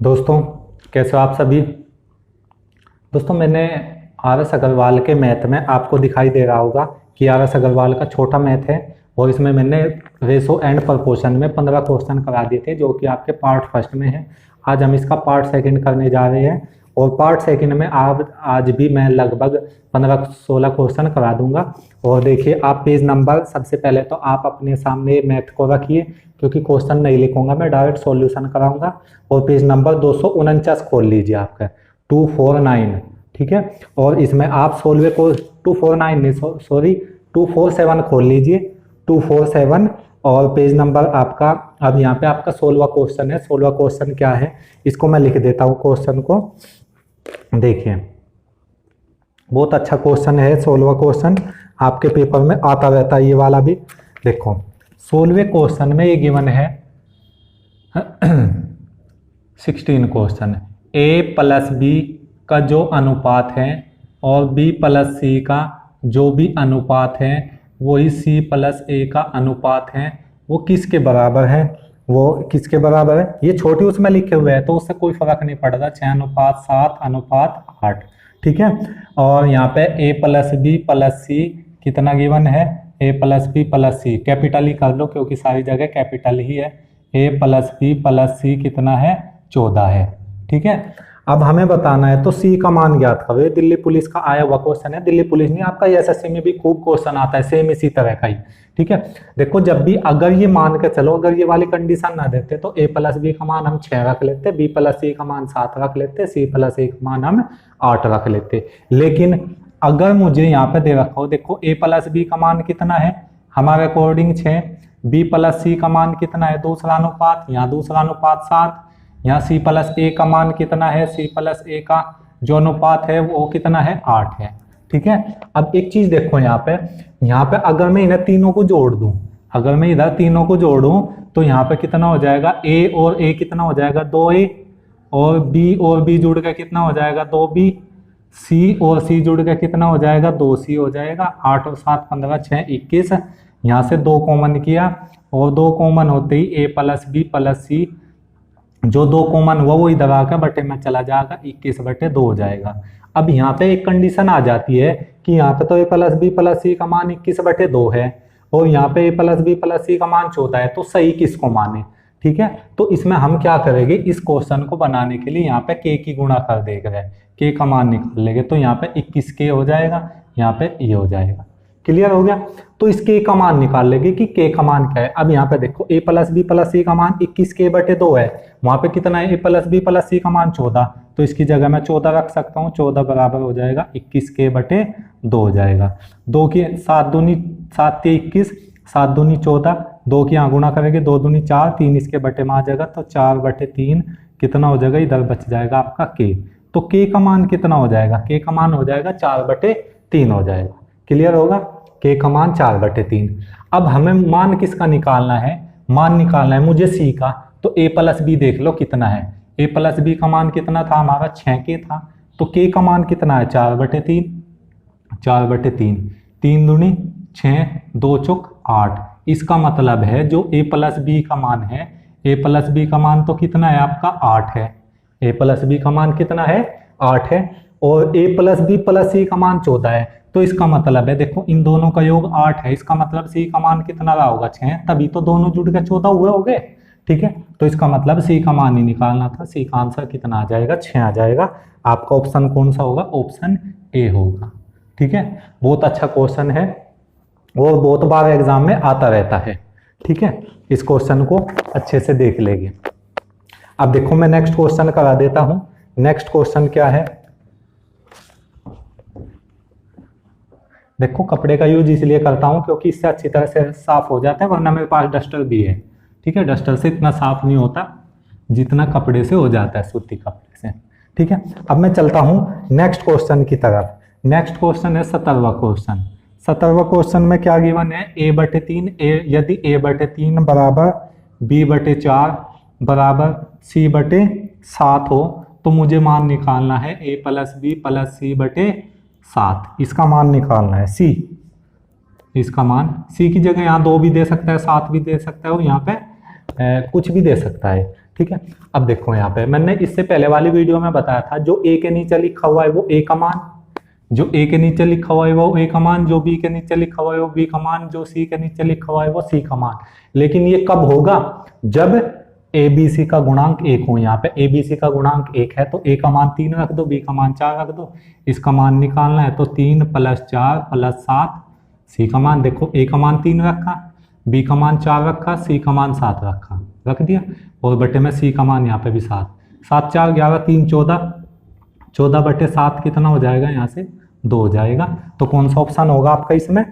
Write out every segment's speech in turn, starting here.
दोस्तों, कैसे हो आप सभी। दोस्तों, मैंने आर.एस. अग्रवाल के मैथ में आपको दिखाई दे रहा होगा कि आर.एस. अग्रवाल का छोटा मैथ है और इसमें मैंने रेशो एंड प्रपोर्शन में 15 क्वेश्चन करा दिए थे जो कि आपके पार्ट फर्स्ट में है। आज हम इसका पार्ट सेकंड करने जा रहे हैं और पार्ट सेकंड में आज भी मैं लगभग 15-16 क्वेश्चन करा दूंगा। और देखिए, आप पेज नंबर सबसे पहले तो आप अपने सामने मैथ को रखिए क्योंकि क्वेश्चन नहीं लिखूंगा, मैं डायरेक्ट सॉल्यूशन कराऊंगा। और पेज नंबर 249 खोल लीजिए आपका 249, ठीक है। और इसमें आप सोल्वे को 249 नहीं, सॉरी 247 खोल लीजिए 247। और पेज नंबर आपका, अब यहाँ पे आपका 16वां क्वेश्चन है। 16वां क्वेश्चन क्या है इसको मैं लिख देता हूँ क्वेश्चन को। देखिए, बहुत अच्छा क्वेश्चन है 16वां क्वेश्चन, आपके पेपर में आता रहता है ये वाला भी। देखो, 16वें क्वेश्चन में ये गिवन है 16 क्वेश्चन, a प्लस बी का जो अनुपात है और b प्लस सी का जो भी अनुपात है वही c प्लस a का अनुपात है, वो किसके बराबर है। वो किसके बराबर है, ये छोटी उसमें लिखे हुए हैं तो उससे कोई फर्क नहीं पड़ता। 6:7:8, ठीक है। और यहाँ पे a plus B plus C कितना गिवन है, a plus B plus C, capital ही कर लो क्योंकि सारी जगह कैपिटल ही है। a plus B plus C कितना है, 14 है, ठीक है। अब हमें बताना है तो c का मान ज्ञात करो। ये दिल्ली पुलिस का आया हुआ क्वेश्चन है, दिल्ली पुलिस नहीं, आपका एसएससी में भी खूब क्वेश्चन आता है सेम इसी तरह का ही, ठीक है। देखो, जब भी अगर ये मान के चलो, अगर ये वाली कंडीशन ना देते तो a प्लस बी का मान हम 6 रख लेते, b प्लस सी का मान 7 रख लेते, c प्लस a का मान हम 8 रख लेते। लेकिन अगर मुझे यहाँ पे दे रखा हो, देखो a प्लस बी का मान कितना है हमारे अकॉर्डिंग 6, b प्लस सी का मान कितना है दूसरा अनुपात, यहाँ दूसरा अनुपात 7, यहाँ c प्लस a का मान कितना है, c प्लस a का जो अनुपात है वो कितना है, 8 है, ठीक है। अब एक चीज देखो, यहाँ पे अगर मैं इन्हें तीनों को जोड़ दूं, अगर मैं इधर तीनों को जोड़ूं तो यहाँ पे कितना हो जाएगा, a और a कितना हो जाएगा 2a, और b और b जुड़ के कितना हो जाएगा 2b, c और c जुड़ के कितना हो जाएगा 2c हो जाएगा। 8 और 7 15, 6 21, यहाँ से 2 कॉमन किया और 2 कॉमन होते ही a प्लस बी प्लस सी, जो 2 कॉमन हुआ वो इधर आकर बटे में चला जाएगा, 21/2 हो जाएगा। अब यहाँ पे एक कंडीशन आ जाती है कि यहाँ पे तो a प्लस बी प्लस सी का मान 21/2 है और यहाँ पे a प्लस बी प्लस सी का मान 14 है, तो सही किसको माने, ठीक है। तो इसमें हम क्या करेंगे, इस क्वेश्चन को बनाने के लिए यहाँ पे k की गुणा कर देंगे, k का मान निकाल लेंगे तो यहाँ पे 21k हो जाएगा, यहाँ पे ये हो जाएगा। क्लियर हो गया। तो इस k का मान निकाल लेंगे कि k का मान क्या है। अब यहाँ पे देखो, a प्लस बी प्लस सी का मान 21k/2 है, वहां पे कितना है, a प्लस बी प्लस सी का मान 14, तो इसकी जगह मैं 14 रख सकता हूँ। 14 बराबर हो जाएगा 21k/2 हो जाएगा। 2 की 7 दूनी 7 के 21, 7 दूनी 14, 2 की यहाँ गुणा करेंगे, 2 दूनी 4, 3 इसके बटे में आ जाएगा तो 4/3 कितना हो जाएगा, इधर बच जाएगा आपका k। तो k का मान कितना हो जाएगा, k का मान हो जाएगा 4/3 हो जाएगा। क्लियर होगा, k का मान 4/3। अब हमें मान किसका निकालना है, मान निकालना है मुझे c का, तो a प्लस बी देख लो कितना है, a प्लस बी का मान कितना था हमारा 6k था, तो k का मान कितना है 4/3, 4/3, 3 दूनी 6, 2 चौक 8। इसका मतलब है जो a प्लस बी का मान है, a प्लस बी का मान तो कितना है आपका 8 है, a प्लस बी का मान कितना है 8 है, और a प्लस बी प्लस सी का मान 14 है। तो इसका मतलब है, देखो इन दोनों का योग 8 है, इसका मतलब c का मान कितना रहा होगा 6, तभी तो दोनों जुड़ के 14 हुए होंगे, ठीक है। तो इसका मतलब c का मान ही निकालना था, c का आंसर कितना आ जाएगा 6 आ जाएगा। आपका ऑप्शन कौन सा होगा, ऑप्शन ए होगा, ठीक है। बहुत अच्छा क्वेश्चन है और बहुत बार एग्जाम में आता रहता है, ठीक है। इस क्वेश्चन को अच्छे से देख लेंगे। अब देखो, मैं नेक्स्ट क्वेश्चन करा देता हूं। नेक्स्ट क्वेश्चन क्या है, देखो कपड़े का यूज इसलिए करता हूं क्योंकि इससे अच्छी तरह से साफ हो जाता है, वरना मेरे पास डस्टर भी है, ठीक है। डस्टर से इतना साफ नहीं होता जितना कपड़े से हो जाता है, सूती कपड़े से, ठीक है। अब मैं चलता हूं नेक्स्ट क्वेश्चन की तरफ। नेक्स्ट क्वेश्चन है 17वां क्वेश्चन। 17वां क्वेश्चन में क्या गिवन है, a/3, यदि a/3 बराबर b/4 बराबर c/7 हो तो मुझे मान निकालना है a plus B plus c/7। इसका मान निकालना है c, इसका मान c की जगह यहाँ 2 भी दे सकता है, 7 भी दे सकता है, और यहाँ पे कुछ भी दे सकता है, ठीक है। अब देखो यहाँ पे मैंने इससे पहले वाली वीडियो में बताया था जो ए के नीचे लिखा हुआ है वो ए का मान, जो ए के नीचे लिखा हुआ है वो ए का मान, जो बी के नीचे लिखा हुआ है वो बी का मान, जो सी के नीचे लिखा हुआ है वो सी का मान। लेकिन ये कब होगा? जब ए बी सी का गुणांक 1 हो। यहाँ पे ए बी सी का गुणांक 1 है तो ए का मान 3 रख दो, बी का मान 4 रख दो। इसका मान निकालना है तो 3 + 4 + 7 सी का मान। देखो ए का मान 3 रखा, बी का मान 4 रखा, सी का मान 7 रखा, रख दिया। और बटे में सी का मान यहाँ पे भी 7, 7 4 11 3 14, 14 बटे 7 कितना हो जाएगा? यहाँ से 2 हो जाएगा। तो कौन सा ऑप्शन होगा आपका इसमें?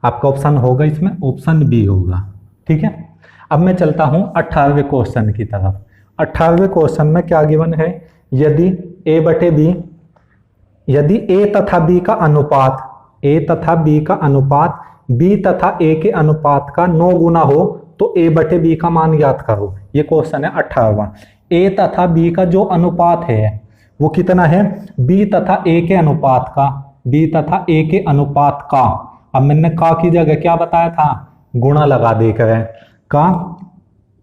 आपका ऑप्शन होगा इसमें ऑप्शन बी होगा। ठीक है। अब मैं चलता हूं 18वें क्वेश्चन की तरफ। 18वें क्वेश्चन में क्या गिवन है? यदि a बटे बी, यदि a तथा b का अनुपात, a तथा b का अनुपात b तथा a के अनुपात का 9 गुना हो तो a बटे b का मान ज्ञात करो। ये क्वेश्चन है 18वां। a तथा b का जो अनुपात है वो कितना है? b तथा a के अनुपात का, b तथा a के अनुपात का। अब मैंने का की जगह क्या बताया था? गुणा लगा देकर का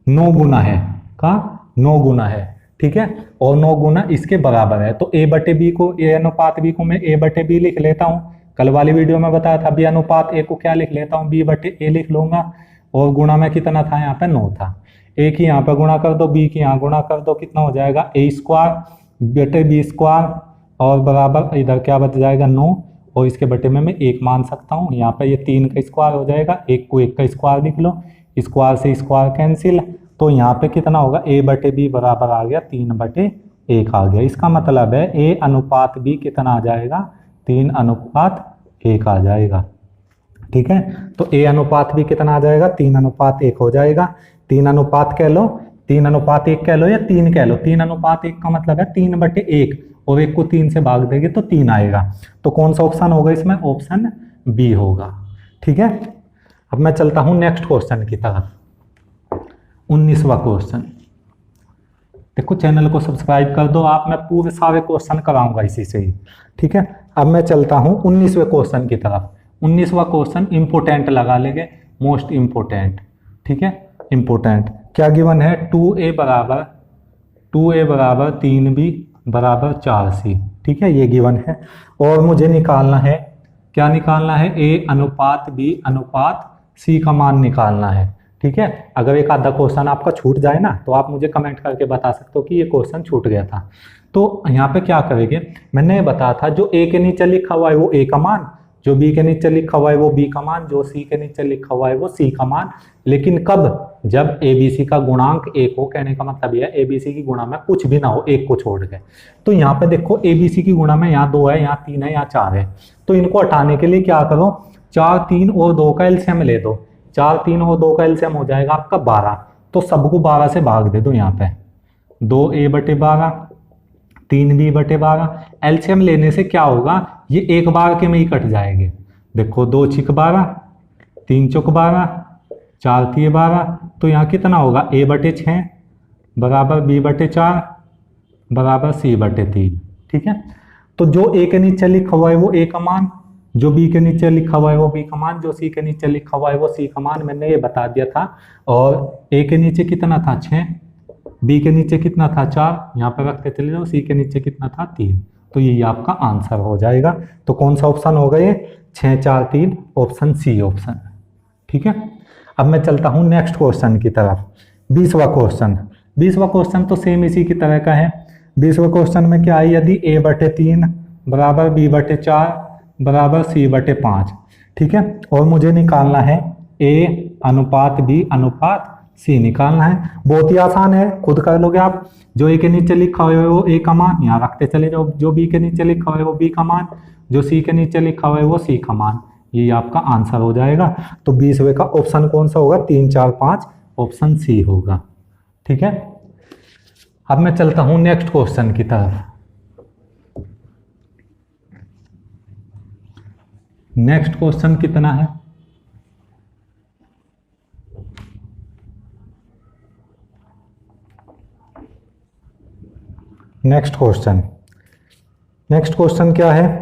9 गुना है, का 9 गुना है। ठीक है। और 9 गुना इसके बराबर है। तो a बटे बी को, a अनुपात b को मैं a बटे बी लिख लेता हूँ। कल वाली वीडियो में बताया था b अनुपात a को क्या लिख लेता हूँ? b बटे a लिख लूंगा। और गुणा में कितना था? यहाँ पे 9 था। a की यहाँ पे गुणा कर दो, b की यहाँ गुणा कर दो, कितना हो जाएगा? a² बटे b² और बराबर इधर क्या बच जाएगा? 9। और इसके बटे में मैं 1 मान सकता हूँ। यहाँ पे ये 3 का स्क्वायर हो जाएगा, 1 को 1 का स्क्वायर लिख लो, स्क्वायर से स्क्वायर कैंसिल। तो यहाँ पे कितना होगा? a बटे बी बराबर आ गया 3 बटे 1 आ गया। इसका मतलब है a अनुपात b कितना आ जाएगा? 3 अनुपात 1 आ जाएगा। ठीक है। तो a अनुपात b कितना आ जाएगा? 3 अनुपात 1 हो जाएगा। 3 अनुपात कह लो, 3 अनुपात 1 कह लो या 3 कह लो। 3 अनुपात 1 का मतलब है 3 बटे 1 और 1 को 3 से भाग देंगे तो 3 आएगा। तो कौन सा ऑप्शन होगा इसमें? ऑप्शन बी होगा। ठीक है। अब मैं चलता हूं नेक्स्ट क्वेश्चन की तरफ। 19वां क्वेश्चन। देखो चैनल को सब्सक्राइब कर दो आप, मैं पूरे सारे क्वेश्चन कराऊंगा इसी से ही। ठीक है। अब मैं चलता हूं 19वें क्वेश्चन की तरफ। 19वां क्वेश्चन इंपोर्टेंट लगा लेंगे, मोस्ट इंपोर्टेंट। ठीक है। इंपोर्टेंट क्या गिवन है? 2a बराबर 3b बराबर 4c। ठीक है। ये गिवन है। और मुझे निकालना है, क्या निकालना है? a अनुपात b अनुपात c का मान निकालना है। ठीक है। अगर एक आधा क्वेश्चन आपका छूट जाए ना तो आप मुझे कमेंट करके बता सकते हो कि ये क्वेश्चन छूट गया था। तो यहाँ पे क्या करेंगे? मैंने ये बताया था जो a के नीचे लिखा हुआ है वो a का मान, जो b के नीचे लिखा हुआ है वो b का मान, जो c के नीचे लिखा हुआ है वो c का मान। लेकिन कब? जब abc का गुणांक 1 हो। कहने का मतलब यह है abc की गुणा में कुछ भी ना हो, 1 को छोड़ के। तो यहाँ पे देखो abc की गुणा में यहाँ 2 है, यहाँ 3 है, यहाँ 4 है। तो इनको हटाने के लिए क्या करो? 4 3 और 2 का एलसीएम ले दो। 4 3 और 2 का एलसीएम हो जाएगा आपका 12। तो सबको 12 से भाग दे दो। यहाँ पे 2a बटे 12, 3b बटे 12। एलसीएम लेने से क्या होगा? ये एक बार के में ही कट जाएंगे। देखो 2 छिक 12, 3 चौक 12, 4 तिये 12। तो यहाँ कितना होगा? a बटे 6 बराबर b बटे 4 बराबर c बटे 3। ठीक है। तो जो a के नीचे लिखा हुआ है वो a का मान, जो b के नीचे लिखा हुआ है वो b का मान, जो c के नीचे लिखा हुआ है वो c का मान। मैंने ये बता दिया था। और a के नीचे कितना था? 6, b के नीचे कितना था? 4, यहाँ पे रखते चले जाओ। c के नीचे कितना था? 3। तो ये आपका आंसर हो जाएगा। तो कौन सा ऑप्शन होगा ये? 6 4 3, ऑप्शन सी ऑप्शन। ठीक है। अब मैं चलता हूँ नेक्स्ट क्वेश्चन की तरफ। 20वां क्वेश्चन। 20वां क्वेश्चन तो सेम इसी की तरह का है। 20वें क्वेश्चन में क्या है? यदि a बटे 3 बराबर b बटे 4 बराबर c बटे 5। ठीक है। और मुझे निकालना है a अनुपात b अनुपात c निकालना है। बहुत ही आसान है, खुद कर लोगे आप। जो a के नीचे लिखा हुआ है वो a का मान, यहाँ रखते चले जाओ। जो b के नीचे लिखा हुआ है वो b का मान, जो c के नीचे लिखा हुआ है वो c का मान। ये आपका आंसर हो जाएगा। तो 20वें का ऑप्शन कौन सा होगा? 3 4 5, ऑप्शन सी होगा। ठीक है। अब मैं चलता हूं नेक्स्ट क्वेश्चन की तरफ। नेक्स्ट क्वेश्चन कितना है? नेक्स्ट क्वेश्चन, नेक्स्ट क्वेश्चन क्या है?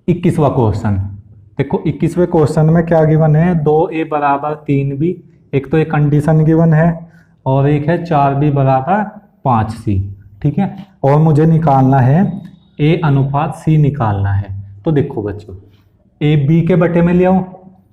21वां क्वेश्चन। देखो 21वें क्वेश्चन में क्या गिवन है? 2a बराबर 3b एक तो एक कंडीशन गिवन है और एक है 4b बराबर 5c। ठीक है, और मुझे निकालना है a अनुपात c निकालना है। तो देखो बच्चों, a b के बटे में ले आओ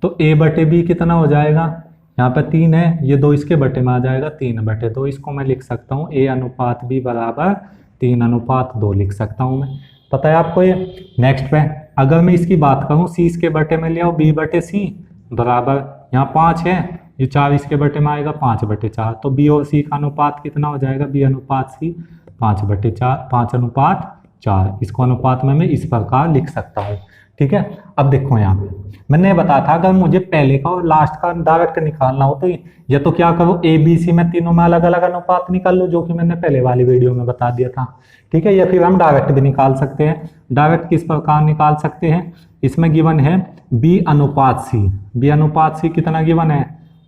तो a बटे b कितना हो जाएगा, यहाँ पे 3 है, ये 2 इसके बटे में आ जाएगा 3/2। इसको मैं लिख सकता हूँ a अनुपात b बराबर 3/2 लिख सकता हूँ मैं। पता है आपको ये। नेक्स्ट पे अगर मैं इसकी बात करूँ c इसके बटे में ले आओ b बटे c बराबर, यहाँ 5 है, ये 4 इसके बटे में आएगा 5/4। तो b और c का अनुपात कितना हो जाएगा, b अनुपात c 5/4, 5/4। इसको अनुपात में मैं इस प्रकार लिख सकता हूँ। ठीक है, अब देखो यहाँ पे मैंने बताया था अगर मुझे पहले का और लास्ट का डायरेक्ट निकालना हो तो या तो क्या करो, ए बी सी में तीनों में अलग अलग अनुपात निकाल लो, जो कि मैंने पहले वाली वीडियो में बता दिया था। ठीक है, या फिर हम डायरेक्ट भी निकाल सकते हैं। डायरेक्ट किस प्रकार निकाल सकते हैं, इसमें गिवन है बी अनुपात सी। बी अनुपात सी कितना गिवन है,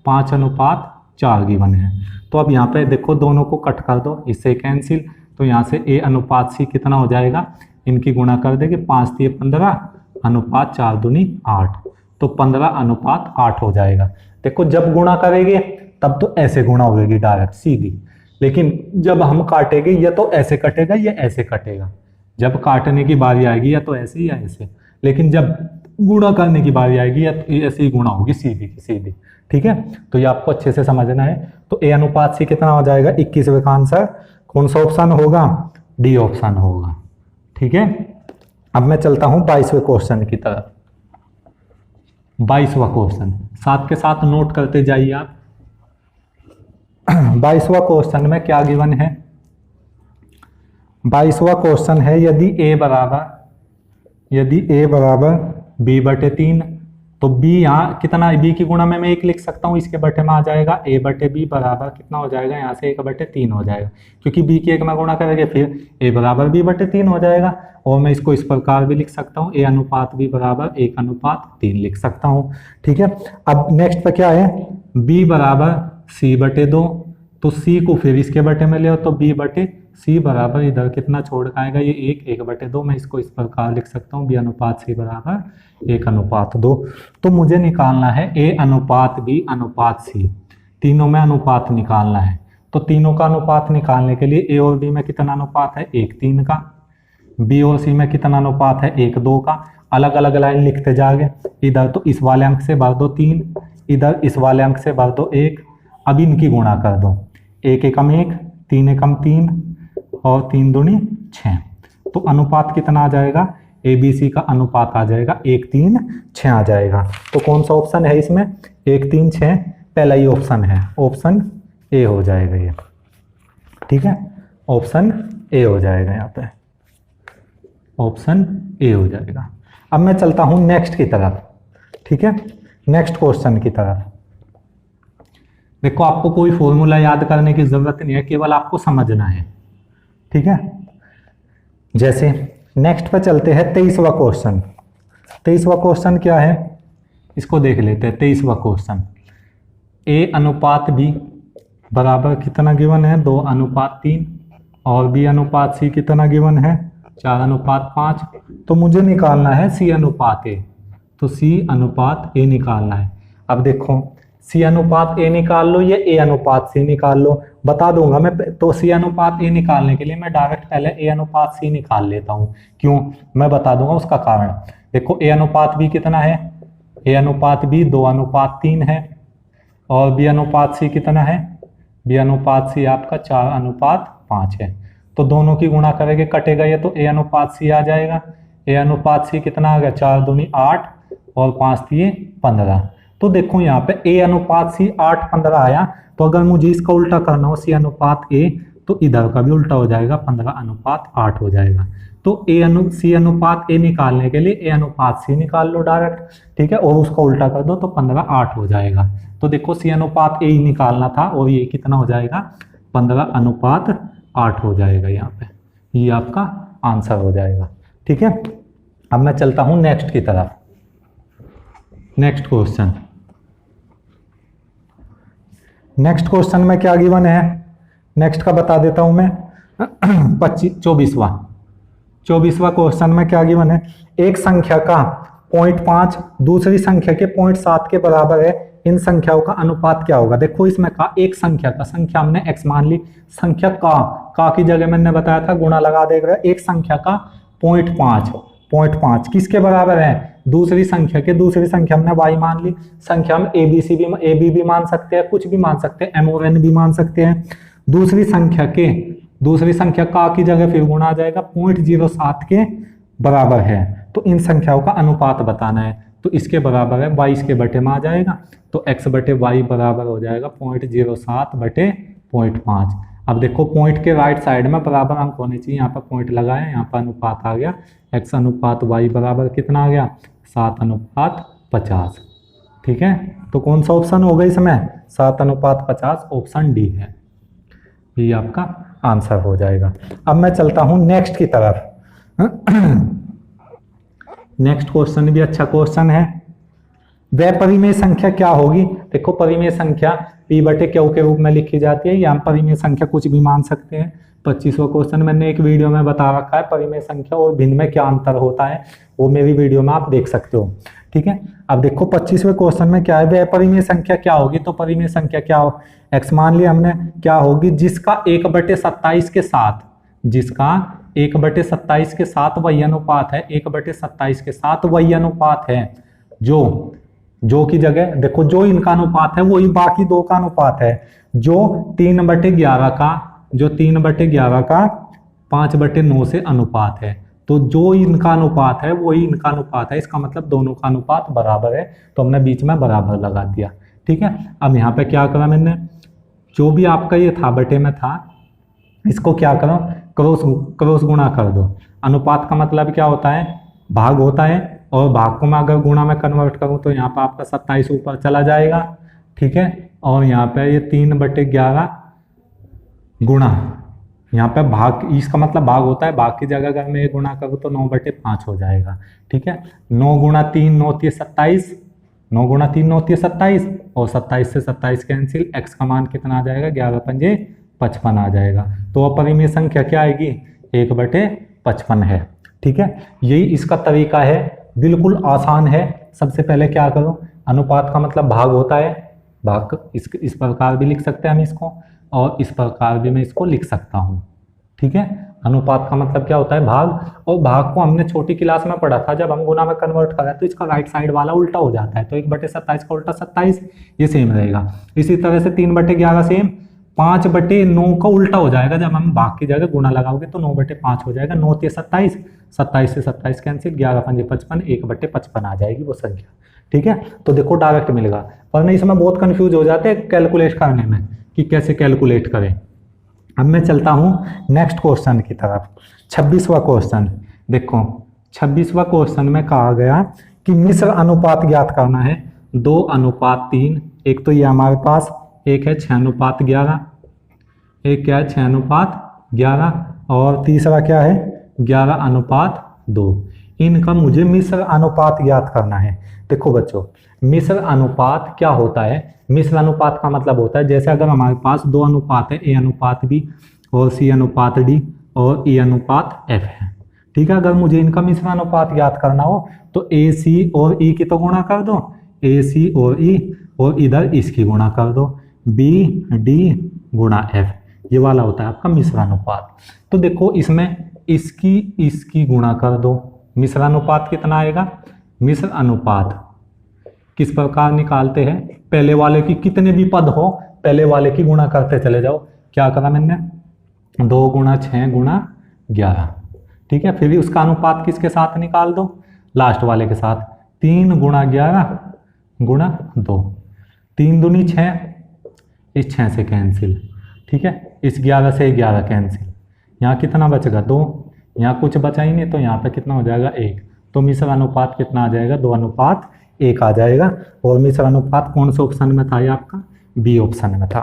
5/4 गिवन है। तो अब यहाँ पे देखो दोनों को कट कर दो, इससे कैंसिल, तो यहाँ से ए अनुपात सी कितना हो जाएगा, इनकी गुणा कर देंगे, 5 × 15 अनुपात 4 दूनी 8, तो 15/8 हो जाएगा। देखो जब गुणा करेंगे तब तो ऐसे गुणा होगी डायरेक्ट सीधी, लेकिन जब हम काटेंगे या तो ऐसे कटेगा या ऐसे कटेगा। जब काटने की बारी आएगी या तो ऐसे या ऐसे, लेकिन जब गुणा करने की बारी आएगी या तो ऐसे ही गुणा होगी सीधी की सीधी। ठीक है, तो ये आपको अच्छे से समझना है। तो ए अनुपात सी कितना हो जाएगा, 21वें का आंसर कौन सा ऑप्शन होगा, डी ऑप्शन होगा। ठीक है, अब मैं चलता हूं 22वें क्वेश्चन की तरफ। 22वां क्वेश्चन साथ के साथ नोट करते जाइए आप। 22वां क्वेश्चन में क्या गिवन है, 22वां क्वेश्चन है यदि a बराबर b/3, तो b यहाँ कितना, b की गुणा में मैं 1 लिख सकता हूँ, इसके बटे में आ जाएगा a/b बराबर कितना हो जाएगा, यहाँ से 1/3 हो जाएगा, क्योंकि b की 1 में गुणा करेंगे फिर a बराबर b/3 हो जाएगा। और मैं इसको इस प्रकार भी लिख सकता हूँ, a अनुपात b बराबर 1/3 लिख सकता हूँ। ठीक है, अब नेक्स्ट पे क्या है, b बराबर c/2, तो c को फिर इसके बटे में ले आओ, तो b/c बराबर इधर कितना छोड़ आएगा, ये 1/2। मैं इसको इस प्रकार लिख सकता हूँ, b अनुपात c बराबर 1/2। तो मुझे निकालना है a अनुपात b अनुपात c, तीनों में अनुपात निकालना है। तो तीनों का अनुपात निकालने के लिए a और b में कितना अनुपात है, 1:3 का, b और c में कितना अनुपात है, 1:2 का। अलग अलग लाइन लिखते जाओगे, इधर तो इस वाले अंक से भर दो 3, इधर इस वाले अंक से भर दो 1। अब इनकी गुणा कर दो, 1 एकम 1, 3 एकम 3 और 3 दूनी 6। तो अनुपात कितना आ जाएगा, ए बी सी का अनुपात आ जाएगा 1:3:6 आ जाएगा। तो कौन सा ऑप्शन है इसमें, 1:3:6 पहला ही ऑप्शन है, ऑप्शन ए हो जाएगा ये। ठीक है, ऑप्शन ए हो जाएगा, यहाँ पे ऑप्शन ए हो जाएगा। अब मैं चलता हूं नेक्स्ट की तरफ। ठीक है, नेक्स्ट क्वेश्चन की तरफ। देखो आपको कोई फॉर्मूला याद करने की जरूरत नहीं है, केवल आपको समझना है। ठीक है, जैसे नेक्स्ट पे चलते हैं 23वां क्वेश्चन। 23वां क्वेश्चन क्या है, इसको देख लेते हैं। 23वां क्वेश्चन, a अनुपात b बराबर कितना गिवन है, 2:3, और b अनुपात c कितना गिवन है, 4:5। तो मुझे निकालना है c अनुपात a, तो c अनुपात a निकालना है। अब देखो c अनुपात a निकाल लो या a अनुपात c निकाल लो, बता दूंगा मैं। तो c अनुपात a निकालने के लिए मैं डायरेक्ट पहले a अनुपात c निकाल लेता हूं। क्यों, मैं बता दूंगा उसका कारण। देखो a अनुपात b कितना है, a अनुपात b 2:3 है, और b अनुपात c कितना है, b अनुपात c आपका 4:5 है। तो दोनों की गुणा करेंगे, कटेगा ये, तो a अनुपात c आ जाएगा। a अनुपात c कितना आ गया, 4 दूनी 8 और 5 दिए 15। तो देखो यहाँ पे a अनुपात c 8:15 आया। तो अगर मुझे इसका उल्टा करना हो, c अनुपात a, तो इधर का भी उल्टा हो जाएगा, 15:8 हो जाएगा। तो c अनुपात a निकालने के लिए a अनुपात c निकाल लो डायरेक्ट। ठीक है, और उसका उल्टा कर दो तो 15:8 हो जाएगा। तो देखो c अनुपात a ही निकालना था, और ये कितना हो जाएगा, 15:8 हो जाएगा। यहाँ पे ये आपका आंसर हो जाएगा। ठीक है, अब मैं चलता हूं नेक्स्ट की तरफ। नेक्स्ट क्वेश्चन, नेक्स्ट क्वेश्चन में क्या गिवन है, नेक्स्ट का बता देता हूं मैं। 24वां क्वेश्चन में क्या गिवन है, एक संख्या का 0.5 दूसरी संख्या के 0.7 के बराबर है, इन संख्याओं का अनुपात क्या होगा। देखो इसमें का एक संख्या का, संख्या हमने x मान ली, संख्या का की जगह मैंने बताया था गुणा लगा देगा, एक संख्या का 0.5 किसके बराबर है, दूसरी संख्या के, दूसरी संख्या हमने y मान ली, संख्या हम a b भी मान सकते हैं, कुछ भी मान सकते हैं, m और n भी मान सकते हैं। दूसरी संख्या का की जगह फिर गुणा आ जाएगा, 0.07 के बराबर है। तो इन संख्याओं का अनुपात बताना है, तो इसके बराबर है y इसके बटे में आ जाएगा, तो x बटे y बराबर हो जाएगा 0.07 बटे 0.5। अब देखो पॉइंट के राइट साइड में बराबर अंक होने चाहिए, यहाँ पर पॉइंट लगाया, यहाँ पर अनुपात आ गया, x अनुपात y बराबर कितना आ गया, 7:50। ठीक है, तो कौन सा ऑप्शन होगा इसमें, 7:50, ऑप्शन डी है, ये आपका आंसर हो जाएगा। अब मैं चलता हूं नेक्स्ट की तरफ। नेक्स्ट क्वेश्चन भी अच्छा क्वेश्चन है। वह परिमेय संख्या क्या होगी। देखो परिमेय संख्या p बटे q के रूप में लिखी जाती है, या हम परिमेय संख्या कुछ भी मान सकते हैं। 25वां क्वेश्चन मैंने एक वीडियो में बता रखा है, परिमेय संख्या और भिन्न में क्या अंतर होता है, वो मेरी वीडियो में आप देख सकते हो। ठीक है, अब देखो 25वें क्वेश्चन में क्या है, वह परिमेय संख्या क्या होगी। तो परिमेय संख्या क्या हो, x मान लिया हमने, क्या होगी, जिसका 1/27 के साथ, जिसका 1/27 के साथ वही अनुपात है, 1/27 के साथ वही अनुपात है, जो की जगह देखो जो इनका अनुपात है वही बाकी दो का अनुपात है, जो 3/11 का, जो 3/11 का 5/9 से अनुपात है। तो जो इनका अनुपात है वही इनका अनुपात है, इसका मतलब दोनों का अनुपात बराबर है, तो हमने बीच में बराबर लगा दिया। ठीक है, अब यहाँ पे क्या करा मैंने, जो भी आपका ये था बटे में था, इसको क्या करो, क्रॉस गुणा कर दो। अनुपात का मतलब क्या होता है, भाग होता है, और भाग को मैं अगर गुणा में कन्वर्ट करूं तो यहाँ पे आपका 27 ऊपर चला जाएगा। ठीक है, और यहाँ पे ये 3/11 गुणा, यहाँ पे भाग, इसका मतलब भाग होता है, भाग की जगह अगर मैं ये गुणा करूँ तो 9/5 हो जाएगा। ठीक है, 9 गुणा 3 9 × 27, 9 गुणा 3 9 × 27, और 27 से 27 कैंसिल, x का मान कितना आ जाएगा, 11×5 = 55 आ जाएगा। तो अपरिमेय संख्या क्या आएगी, 1/55 है। ठीक है, यही इसका तरीका है, बिल्कुल आसान है। सबसे पहले क्या करो, अनुपात का मतलब भाग होता है, भाग इस प्रकार भी लिख सकते हैं हम इसको, और इस प्रकार भी मैं इसको लिख सकता हूँ। ठीक है, अनुपात का मतलब क्या होता है, भाग, और भाग को हमने छोटी क्लास में पढ़ा था, जब हम गुणा में कन्वर्ट करा तो इसका राइट साइड वाला उल्टा हो जाता है, तो 1/27 का उल्टा 27, ये सेम रहेगा। इसी तरह से 3/11 सेम, 5/9 का उल्टा हो जाएगा, जब हम भाग की जगह गुणा लगाओगे तो 9/5 हो जाएगा, 9 × 27, 27 से 27 कैंसिल, 11×5 = 55, 1/55 आ जाएगी वो संख्या। ठीक है, तो देखो डायरेक्ट मिलेगा, पर नहीं इसमें बहुत कंफ्यूज हो जाते हैं कैलकुलेट करने में कि कैसे कैलकुलेट करें। अब मैं चलता हूं नेक्स्ट क्वेश्चन की तरफ। 26वां क्वेश्चन देखो, 26वां क्वेश्चन में कहा गया कि मिश्र अनुपात ज्ञात करना है, 2:3। एक तो ये हमारे पास एक है 6:11, एक क्या है 6:11, और तीसरा क्या है 11:2। इनका मुझे मिश्र अनुपात ज्ञात करना है। देखो बच्चों, मिश्र अनुपात क्या होता है, मिश्र अनुपात का मतलब होता है, जैसे अगर हमारे पास दो अनुपात है, A/B और C/D और E/F है। ठीक है, अगर मुझे इनका मिश्र अनुपात ज्ञात करना हो तो AC और E की तो गुणा कर दो, AC और E, और इधर इसकी गुणा कर दो, BD/F, ये वाला होता है आपका मिश्र अनुपात। तो देखो इसमें इसकी गुणा कर दो, मिश्र अनुपात कितना आएगा, मिश्र अनुपात किस प्रकार निकालते हैं, पहले वाले की कितने भी पद हो पहले वाले की गुणा करते चले जाओ। क्या करा मैंने, 2 × 6 × 11। ठीक है, फिर भी उसका अनुपात किसके साथ निकाल दो, लास्ट वाले के साथ, 3 × 11 × 2, 3 दूनी 6, इस 6 से कैंसिल। ठीक है, इस 11 से 11 कैंसिल, यहाँ कितना बचेगा 2, यहाँ कुछ बचा ही नहीं, तो यहाँ पे कितना हो जाएगा 1। तो मिश्र अनुपात कितना आ जाएगा, 2:1 आ जाएगा। और मिश्र अनुपात कौन से ऑप्शन में था, ये आपका बी ऑप्शन में था।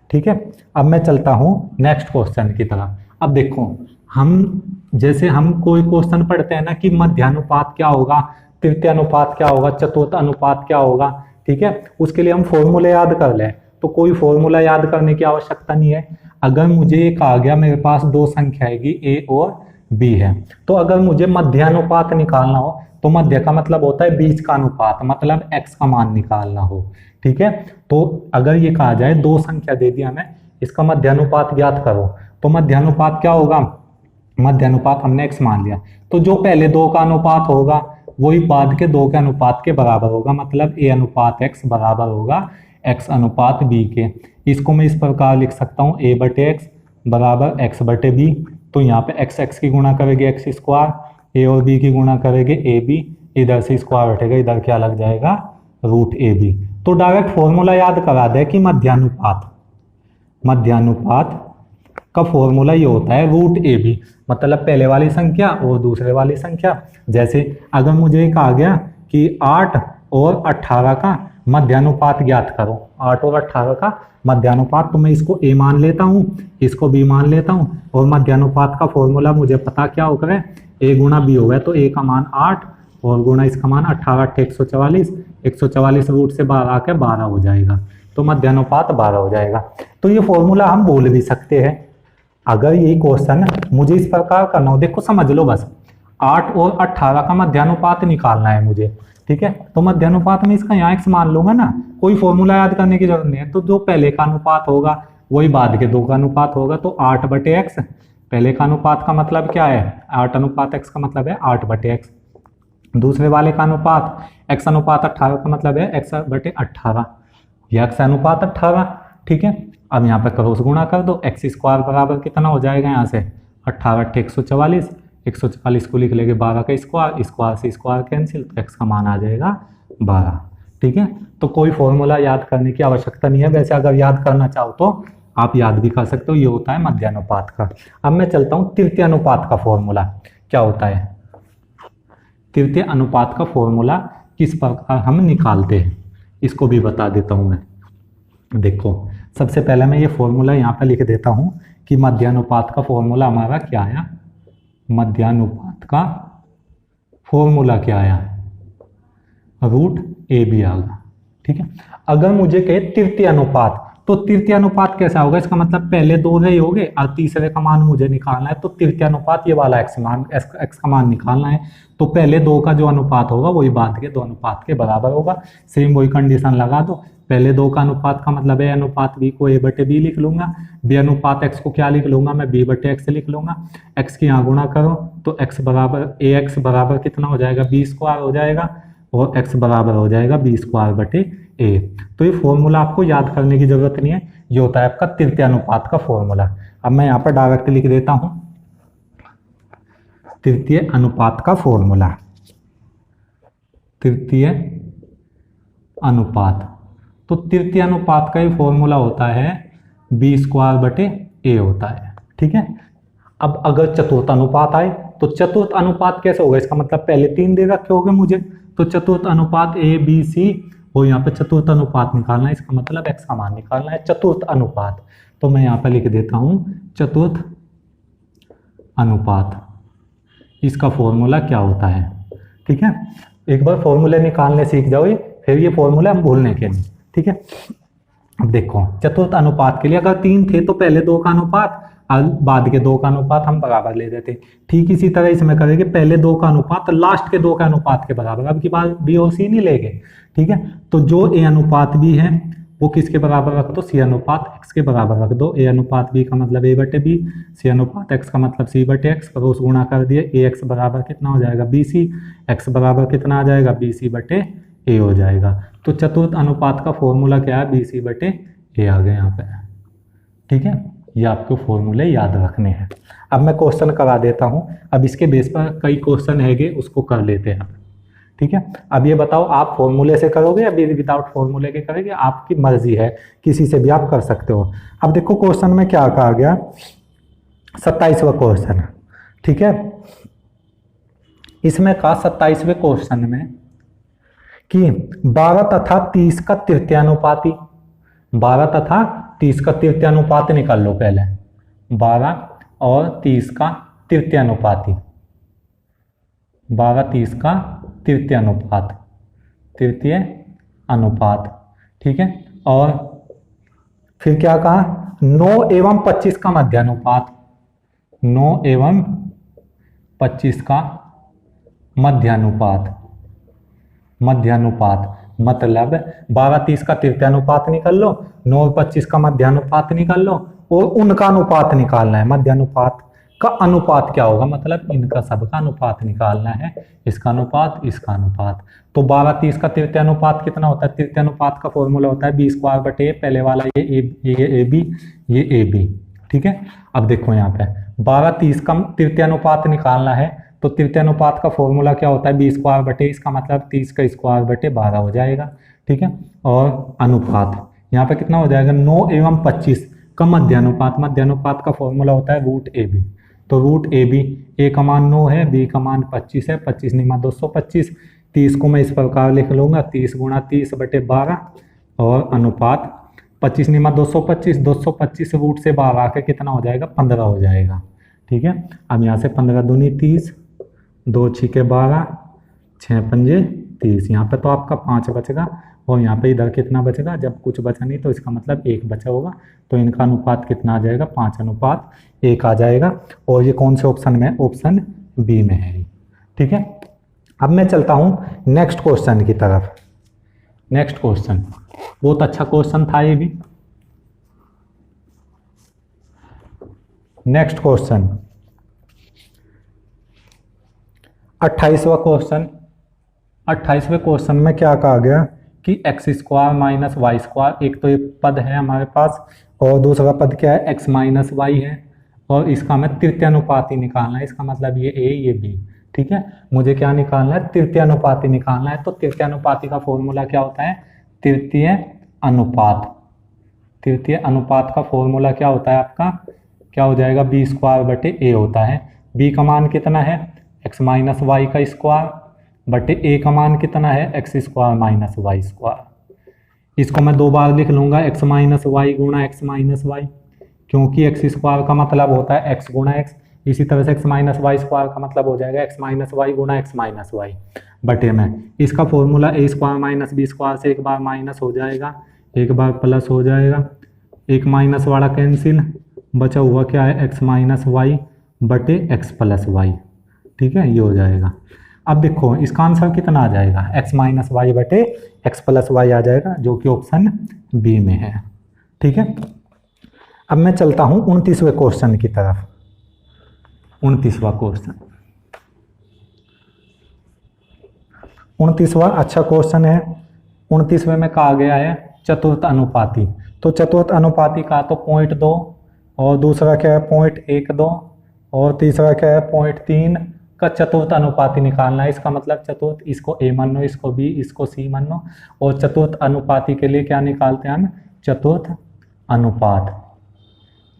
ठीक है, अब मैं चलता हूँ नेक्स्ट क्वेश्चन की तरफ। अब देखो, हम कोई क्वेश्चन पढ़ते हैं ना कि मध्यानुपात क्या होगा, तृतीय अनुपात क्या होगा, चतुर्थ अनुपात क्या होगा। ठीक है, उसके लिए हम फॉर्मूले याद कर लें, तो कोई फॉर्मूला याद करने की आवश्यकता नहीं है। अगर मुझे ये कहा गया मेरे पास दो संख्या आएगी A और B है, तो अगर मुझे मध्यानुपात निकालना हो तो मध्य का मतलब होता है बीच का अनुपात, मतलब x का मान निकालना हो। ठीक है। तो अगर ये कहा जाए दो संख्या दे दिया हमें, इसका मध्यानुपात ज्ञात करो, तो मध्यानुपात क्या होगा, मध्यानुपात हमने x मान लिया, तो जो पहले दो का अनुपात होगा वही बाद के दो के अनुपात के बराबर होगा, मतलब a अनुपात x बराबर होगा x अनुपात b के। इसको मैं इस प्रकार लिख सकता हूँ a बटे एक्स बराबर x बटे b। तो यहाँ पे x x की गुणा करेंगे x स्क्वायर, a और b की गुणा करेंगे a b, इधर से स्क्वायर हटेगा, इधर क्या लग जाएगा रूट ए बी। तो डायरेक्ट फॉर्मूला याद करा दे कि मध्यानुपात का फॉर्मूला ये होता है रूट ए बी, मतलब पहले वाली संख्या और दूसरे वाली संख्या। जैसे अगर मुझे कहा गया कि 8 और 18 का मध्यानुपात ज्ञात करो, 8 और 18 का मध्यानुपात, तो मैं इसको a मान लेता हूँ, इसको b मान लेता हूँ, और मध्यानुपात का फॉर्मूला मुझे पता क्या होगा, a गुणा b होगा, तो a का मान 8 और गुणा इसका मान 18 144, 144 रूट से 12 आके 12 हो जाएगा, तो मध्यानुपात 12 हो जाएगा। तो ये फॉर्मूला हम बोल भी सकते हैं। अगर यही क्वेश्चन मुझे इस प्रकार करना हो, देखो समझ लो बस, 8 और 18 का मध्यानुपात निकालना है मुझे, ठीक है। तो मध्यानुपात में इसका यहाँ x मान लूंगा ना, कोई फॉर्मूला याद करने की जरूरत नहीं है। तो जो पहले का अनुपात होगा वही बाद के दो का अनुपात होगा, तो 8 बटे एक्स, पहले का अनुपात का मतलब क्या है 8 अनुपात x का मतलब है 8 बटे एक्स, दूसरे वाले का अनुपात x अनुपात 18 का मतलब है x बटे 18, या x अनुपात 18, ठीक है। अब यहाँ पे क्रॉस गुणा कर दो, एक्स स्क्वायर बराबर कितना हो जाएगा यहाँ से 18 144, 144 को लिख लेंगे 12 का स्क्वायर, स्क्वायर से स्क्वायर कैंसिल, तो x का मान आ जाएगा 12, ठीक है। तो कोई फॉर्मूला याद करने की आवश्यकता नहीं है, वैसे अगर याद करना चाहो तो आप याद भी कर सकते हो, ये होता है मध्यानुपात का। अब मैं चलता हूँ तृतीय अनुपात का फॉर्मूला क्या होता है। तृतीय अनुपात का फॉर्मूला किस प्रकार हम निकालते हैं इसको भी बता देता हूं मैं। देखो सबसे पहले मैं ये फॉर्मूला यहाँ पे लिख देता हूं कि मध्यानुपात का फॉर्मूला हमारा क्या आया, मध्यानुपात का फॉर्मूला क्या आया, रूट ए बी आ गया, ठीक है। अगर मुझे कहे तृतीय अनुपात, तो तृतीय अनुपात कैसा होगा, इसका मतलब पहले दो रहे हो गए और तीसरे का मान मुझे निकालना है, तो तृतीय अनुपात ये वाला एक्स का मान निकालना है, तो पहले दो का जो अनुपात होगा वही बाद के दो अनुपात के बराबर होगा। सेम वही कंडीशन लगा दो, पहले दो का अनुपात का मतलब ए अनुपात बी को ए बटे बी लिख लूंगा, बी अनुपात एक्स को क्या लिख लूंगा मैं बी बटे एक्स लिख लूंगा, एक्स की यहाँ गुणा करो तो एक्स बराबर ए एक्स बराबर कितना हो जाएगा बी स्क्वायर हो जाएगा, और x बराबर हो जाएगा बी स्क्वायर बटे ए। तो ये फॉर्मूला आपको याद करने की जरूरत नहीं है, ये होता है आपका तृतीय अनुपात का फॉर्मूला। अब मैं यहाँ पर डायरेक्ट लिख देता हूं तृतीय अनुपात का फॉर्मूला, तृतीय अनुपात। तो तृतीय अनुपात का ये फॉर्मूला होता है बी स्क्वायर बटे ए होता है, ठीक है। अब अगर चतुर्थ अनुपात आए तो चतुर्थ अनुपात कैसे होगा, इसका मतलब पहले तीन दे रखे होंगे मुझे, तो चतुर्थ अनुपात ए बी सी, और यहाँ पे चतुर्थ अनुपात निकालना है, इसका मतलब x का मान निकालना है, चतुर्थ अनुपात। तो मैं यहाँ पे लिख देता हूँ चतुर्थ अनुपात, इसका फॉर्मूला क्या होता है, ठीक है। एक बार फॉर्मूले निकालने सीख जाओ फिर ये फॉर्मूला हम भूलने के नहीं, ठीक है। अब देखो चतुर्थ अनुपात के लिए अगर तीन थे तो पहले दो का अनुपात और बाद के दो का अनुपात हम बराबर ले देते, ठीक इसी तरह इसमें करेंगे, पहले दो का अनुपात लास्ट के दो का अनुपात के बराबर, अब की बात बी और सी नहीं लेंगे, ठीक है। तो जो ए अनुपात बी है वो किसके बराबर रख दो, सी अनुपात एक्स के बराबर रख दो, ए अनुपात बी का मतलब ए बटे बी, सी अनुपात एक्स का मतलब सी बटे एक्स, क्रॉस गुणा कर दिए, ए एक्स बराबर कितना हो जाएगा बी सी, एक्स बराबर कितना आ जाएगा बी सी बटे ए हो जाएगा। तो चतुर्थ अनुपात का फॉर्मूला क्या है, बी सी बटे ए आ गया यहाँ पे, ठीक है। ये आपको फॉर्मूले याद रखने हैं। अब मैं क्वेश्चन करा देता हूँ, अब इसके बेस पर कई क्वेश्चन हैगे उसको कर लेते हैं, ठीक है। अब ये बताओ आप फॉर्मूले से करोगे या विदाउट फॉर्मूले के करोगे, आपकी मर्जी है, किसी से भी आप कर सकते हो। अब देखो क्वेश्चन में क्या कहा गया, 27वां क्वेश्चन, ठीक है। इसमें कहा 27वें क्वेश्चन में कि 12 तथा 30 का तृतीयानुपाती, 12 तथा 30 का तृतीयानुपात निकाल लो पहले, 12 और 30 का तृतीयानुपाती, 12 30 का तृतीय अनुपात, तृतीय अनुपात, ठीक है। और फिर क्या कहा, 9 एवं 25 का मध्यानुपात, 9 एवं 25 का मध्यानुपात, मतलब 12-30 का तृतीयानुपात निकाल लो, 9 और 25 का मध्यानुपात निकाल लो, और उनका अनुपात निकालना है। मध्यानुपात का अनुपात क्या होगा, मतलब इनका सबका अनुपात निकालना है, इसका अनुपात इसका अनुपात। तो 12-30 का तृतीयानुपात कितना होता है, तृतीयानुपात का फॉर्मूला होता है b² पहले वाला ये ए बी, ये ए बी, ठीक है। अब देखो यहाँ पे 12-30 का तृतीयानुपात निकालना है, तो तृतीयानुपात का फॉर्मूला क्या होता है, b², इसका मतलब 30 का स्क्वायर बटे 12 हो जाएगा, ठीक है। और अनुपात यहाँ पे कितना हो जाएगा, 9 एवं 25 का मध्यानुपात, मध्यानुपात का फॉर्मूला होता है √AB। तो √AB, ए का मान 9 है, बी का मान 25 है, 25 निमा 225, 30 को मैं इस प्रकार लिख लूंगा 30 × 30 बटे 12, और अनुपात 25 निमा 225, 225 रूट से 12 के कितना हो जाएगा, 15 हो जाएगा, ठीक है। अब यहाँ से 15 दूनी 30, 2 छिके 12, 6 पंजे 30, यहाँ पे तो आपका 5 बचेगा, और यहाँ पे इधर कितना बचेगा, जब कुछ बचा नहीं तो इसका मतलब 1 बचा होगा, तो इनका अनुपात कितना आ जाएगा, 5:1 आ जाएगा। और ये कौन से ऑप्शन में, ऑप्शन बी में है, ठीक है। अब मैं चलता हूँ नेक्स्ट क्वेश्चन की तरफ। नेक्स्ट क्वेश्चन बहुत अच्छा क्वेश्चन था ये भी। नेक्स्ट क्वेश्चन 28वां क्वेश्चन। 28वें क्वेश्चन में क्या कहा गया कि x² - y², एक तो ये पद है हमारे पास, और दूसरा पद क्या है, x - y है, और इसका हमें तृतीयानुपाती निकालना है, इसका मतलब ये a ये b, ठीक है। मुझे क्या निकालना है, तृतीयानुपाती निकालना है। तो तृतीयानुपाती का फॉर्मूला क्या होता है, तृतीय अनुपात। तृतीय अनुपात का फॉर्मूला क्या होता है आपका, क्या हो जाएगा, b² बटे a होता है। b का मान कितना है, x - y का स्क्वायर बटे a का मान कितना है, x² - y²। इसको मैं 2 बार लिख लूंगा, x - y × x - y, क्योंकि x² का मतलब होता है x × x, इसी तरह से x - y² का मतलब हो जाएगा x - y × x - y बटे में इसका फॉर्मूला a² - b² से एक बार माइनस हो जाएगा, एक बार प्लस हो जाएगा, एक माइनस वाला कैंसिल, बचा हुआ क्या है, x - y बटे x + y, ठीक है, ये हो जाएगा। अब देखो इसका आंसर कितना आ जाएगा, x - y बटे x + y आ जाएगा, जो कि ऑप्शन बी में है, ठीक है। अब मैं चलता हूं 29वें क्वेश्चन की तरफ। 29वां क्वेश्चन, 29वां अच्छा क्वेश्चन है। 29वें में कहा गया है चतुर्थ अनुपाती। तो चतुर्थ अनुपाती का तो 0.2, और दूसरा क्या है 0.12, और तीसरा क्या है 0.3 का चतुर्थ अनुपाती निकालना है। इसका मतलब चतुर्थ, इसको a मान लो, इसको b, इसको c मान लो, और चतुर्थ अनुपाती के लिए क्या निकालते हैं हम, चतुर्थ अनुपात।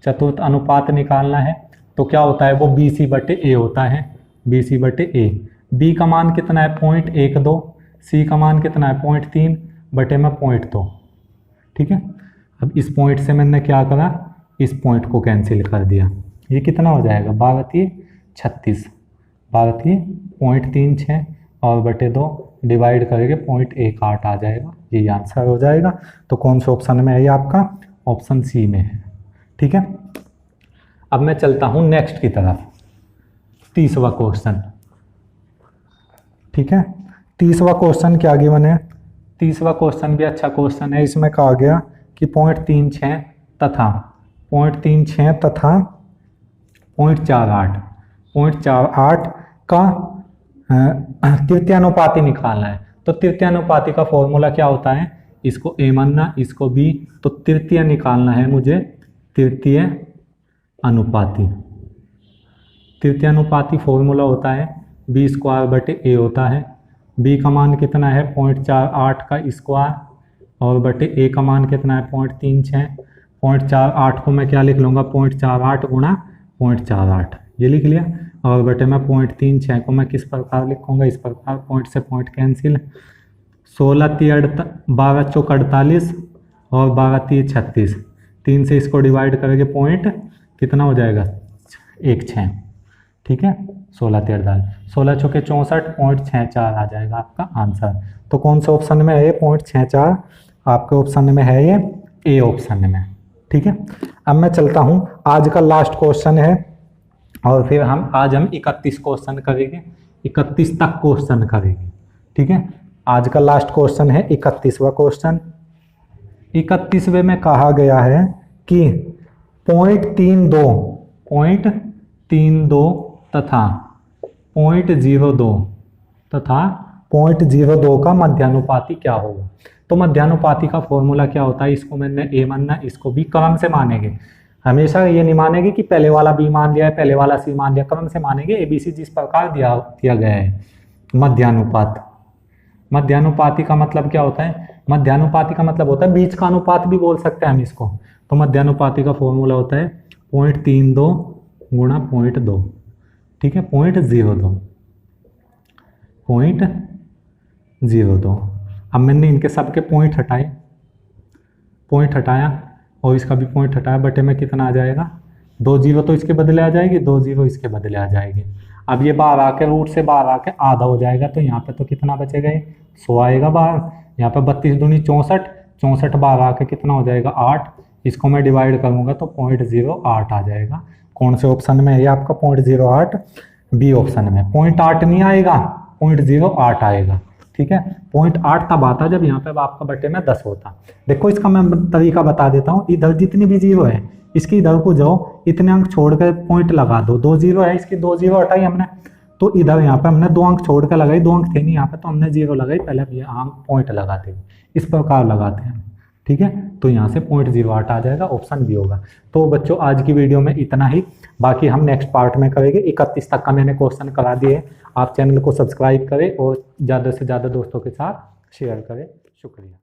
चतुर्थ अनुपात निकालना है तो क्या होता है, वो BC बटे a होता है, BC बटे a। b का मान कितना है 0.12, c का मान कितना है 0.3 बटे में 0.2, ठीक है। अब इस पॉइंट से मैंने क्या करा, इस पॉइंट को कैंसिल कर दिया, ये कितना हो जाएगा 12×36, 0.36 और बटे 2 डिवाइड करेंगे 0.18 आ जाएगा, ये आंसर हो जाएगा। तो कौन से ऑप्शन में है ये आपका, ऑप्शन सी में है, ठीक है। अब मैं चलता हूं नेक्स्ट की तरफ, 30वां क्वेश्चन, ठीक है। 30वां क्वेश्चन क्या गिवन है, 30वां क्वेश्चन भी अच्छा क्वेश्चन है। इसमें कहा गया कि 0.36 तथा 0.48 का तृतीयानुपाती निकालना है। तो तृतीयानुपाती का फॉर्मूला क्या होता है, इसको a मानना, इसको b, तो तृतीय निकालना है मुझे, तृतीय अनुपाती। तृतीय अनुपाती फॉर्मूला होता है b² बटे a होता है। b का मान कितना है 0.48 का स्क्वायर, और बटे a का मान कितना है 0.36। 0.48 को मैं क्या लिख लूँगा, 0.48 × 0.48, ये लिख लिया, और बटे में 0.36 को मैं किस प्रकार लिखूँगा, इस प्रकार, पॉइंट से पॉइंट कैंसिल, 16×3 = 48 और 12×3 = 36, 3 से इसको डिवाइड करेंगे पॉइंट कितना हो जाएगा 16, ठीक है। 16×3 = 64 आ जाएगा आपका आंसर। तो कौन से ऑप्शन में है ये 0.64, आपके ऑप्शन में है ये ए ऑप्शन में, ठीक है। अब मैं चलता हूँ, आज का लास्ट क्वेश्चन है, और फिर आज हम 31 क्वेश्चन करेंगे, 31 तक क्वेश्चन करेंगे, ठीक है। आज का लास्ट क्वेश्चन है 31वां क्वेश्चन। 31वें में कहा गया है कि 0.32 तथा 0.02 का मध्यानुपाती क्या होगा। तो मध्यानुपाती का फॉर्मूला क्या होता है, इसको मैंने ए मानना, इसको भी क्रम से मानेंगे। हमेशा ये नहीं मानेंगे कि पहले वाला बी मान लिया है, पहले वाला सी मान लिया, क्रम से मानेंगे। एबीसी जिस प्रकार दिया गया है। मध्यानुपाती का मतलब क्या होता है, मध्यानुपाती का मतलब होता है बीच का अनुपात भी बोल सकते हैं हम इसको। तो मध्यानुपाती का फॉर्मूला होता है 0.32 गुणा 0.2, ठीक है, 0.02। अब मैंने इनके सबके पॉइंट हटाया और इसका भी पॉइंट हटाया, बटे में कितना आ जाएगा, 2 जीरो तो इसके बदले आ जाएगी, 2 जीरो इसके बदले आ जाएगी। अब ये बाहर आके रूट से बाहर आके आधा हो जाएगा, तो यहाँ पे तो कितना बचेगा, 100 आएगा बाहर। यहाँ पे 32 दूनी 64 बाहर आके कितना हो जाएगा, 8। इसको मैं डिवाइड करूंगा तो 0.08 आ जाएगा। कौन से ऑप्शन में है ये आपका 0.08, बी ऑप्शन में। 0.8 नहीं आएगा, 0.08 आएगा, ठीक है। 0.8 तब आता जब यहाँ पे आपका बटे में 10 होता। देखो इसका मैं तरीका बता देता हूँ। इधर जितनी भी जीरो है इसकी इधर को जाओ, इतने अंक छोड़कर पॉइंट लगा दो। 2 जीरो है, इसकी 2 जीरो हटाई हमने, तो इधर यहाँ पे हमने 2 अंक छोड़ कर लगाई, 2 अंक थे नहीं यहाँ पे, तो हमने जीरो लगाई, पहले ये अंक पॉइंट लगाते हैं, इस प्रकार लगाते हैं, ठीक है। तो यहाँ से 0.08 आ जाएगा, ऑप्शन बी होगा। तो बच्चों आज की वीडियो में इतना ही, बाकी हम नेक्स्ट पार्ट में करेंगे। 31 तक का मैंने क्वेश्चन करा दिए। आप चैनल को सब्सक्राइब करें और ज़्यादा से ज़्यादा दोस्तों के साथ शेयर करें। शुक्रिया।